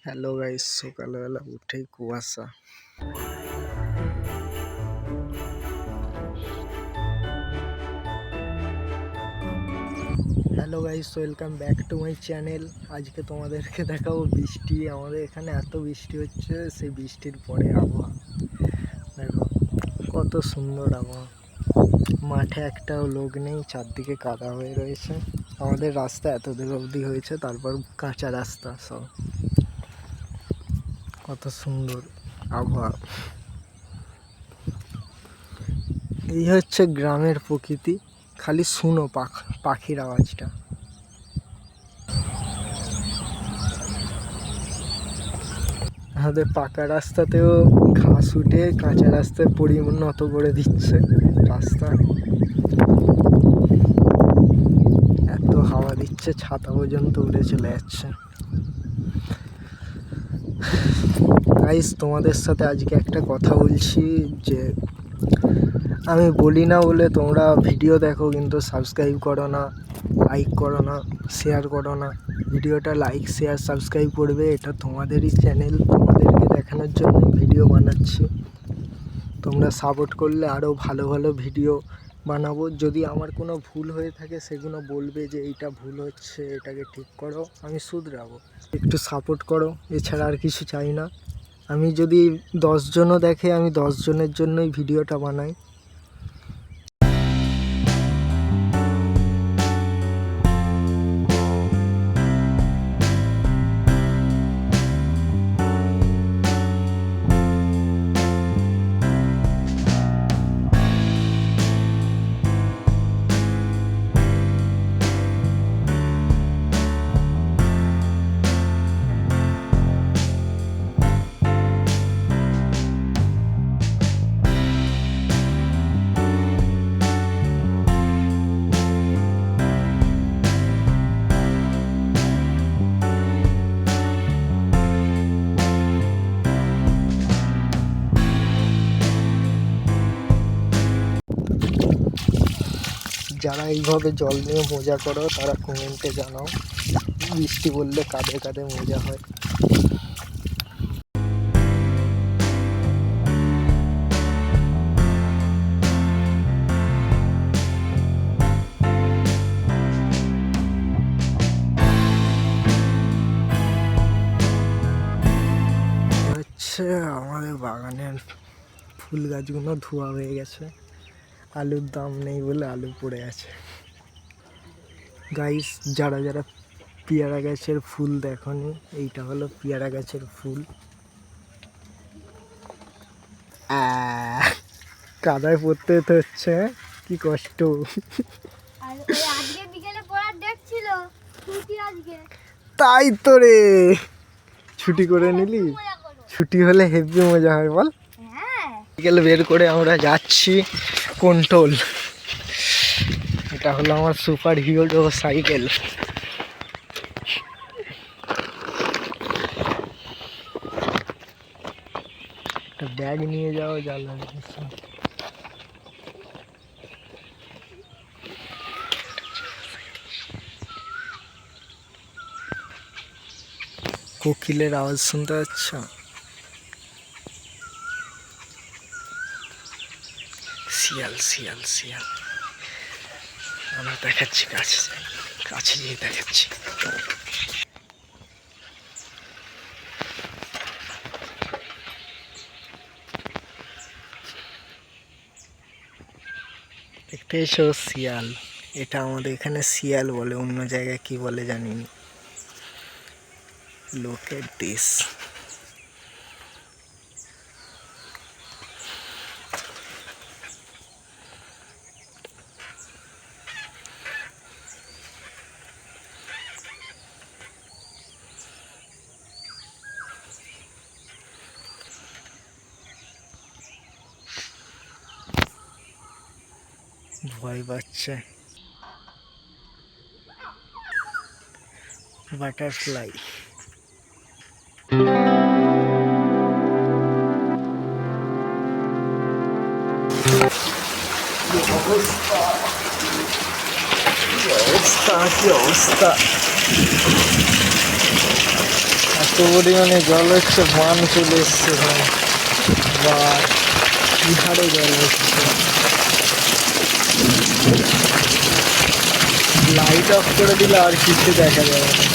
Hello guys, সকালবেলা উঠেই কুয়াশা। Hello guys, welcome back to my channel. আজকে তোমাদেরকে দেখাবো বৃষ্টি। আমাদের এখানে এত বৃষ্টি হচ্ছে, সেই বৃষ্টির পরে আবহাওয়া দেখো কত সুন্দর আবহাওয়া। মাঠে একটাও লোক নেই, চারদিকে কাদা হয়ে রয়েছে। আমাদের রাস্তা এত দূর অবধি হয়েছে, তারপর কাঁচা রাস্তা সব। কত সুন্দর আবহাওয়া। এই হচ্ছে গ্রামের প্রকৃতি। খালি শুনো পাখির আওয়াজটা। আমাদের পাকা রাস্তাতেও ঘাস উঠে কাঁচা রাস্তায় পরিণত করে দিচ্ছে রাস্তা। এত হাওয়া দিচ্ছে, ছাতা পর্যন্ত উড়ে চলে যাচ্ছে। গাইস, তোমাদের সাথে আজকে একটা কথা বলছি যে আমি বলি না বলে তোমরা ভিডিও দেখো কিন্তু সাবস্ক্রাইব করো না, লাইক করো না, শেয়ার করো না। ভিডিওটা লাইক শেয়ার সাবস্ক্রাইব করবে, এটা তোমাদেরই চ্যানেল, তোমাদেরকে দেখানোর জন্য ভিডিও বানাচ্ছি। তোমরা সাপোর্ট করলে আরও ভালো ভালো ভিডিও বানাবো। যদি আমার কোনো ভুল হয়ে থাকে সেগুলো বলবে যে এইটা ভুল হচ্ছে, এটাকে ঠিক করো, আমি শুধরাবো। একটু সাপোর্ট করো, এছাড়া আর কিছু চাই না। আমি যদি 10 জনও দেখে, আমি 10 জনের জন্যই ভিডিওটা বানাই। যারা এইভাবে জল নিয়ে মজা করো তারা কমেন্টে জানাও, বৃষ্টি পড়লে কাঁধে কাঁধে মজা হয়। হচ্ছে আমাদের বাগানের ফুল গাছগুলো ধোয়া হয়ে গেছে। আলুর দাম নেই বলে আলু পড়ে আছে। গাইস, যারা যারা পেয়ারা গাছের ফুল দেখনি, এইটা হলো পেয়ারা গাছের ফুল। কাদায় পড়তে তো হচ্ছে, কি কষ্ট। তাই তো রে, ছুটি করে নিলি? ছুটি হলে হেভি মজা হয় বল। বিকেল বের করে আমরা যাচ্ছি কন্ট্রোল। এটা হলো আমার সুপার হিরো সাইকেল। একটা ব্যাগ নিয়ে যাও, জ্বালা কোকিলের আওয়াজ শুনতে পাচ্ছ? শিয়াল শিয়াল শিয়াল। আমরা দেখাচ্ছি, কাছে কাছে গিয়ে দেখাচ্ছি। দেখতে এসো শিয়াল। এটা আমাদের এখানে শিয়াল বলে, অন্য জায়গায় কি বলে জানি না। লোকের দেশ। ভয় পাচ্ছে। বাটারফ্লাই। কি অবস্থা, কি অবস্থা। এত পরিমাণে জল হচ্ছে, বান চলে এসছে ভাই, বা কি হারে জল হচ্ছে। লাইট অফ করে দিলে আর কিছু দেখা যাবে না।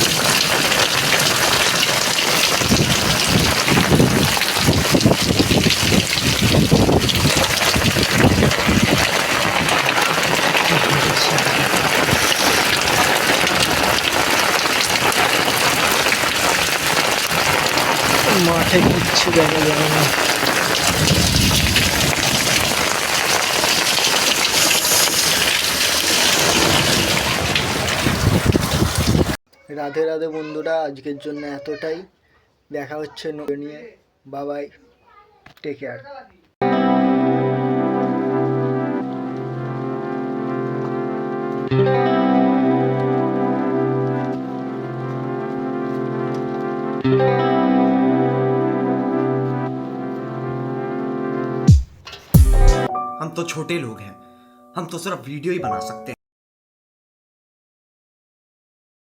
মাঠে কিচ্ছু দেখা যাবে না। রাধে রাধে বন্ধুরা, আজকের জন্য এতটাই। দেখা হচ্ছে নিয়ে। বাবাই, টেক কেয়ার। हम तो छोटे लोग हैं, हम तो सिर्फ वीडियो ही बना सकते हैं।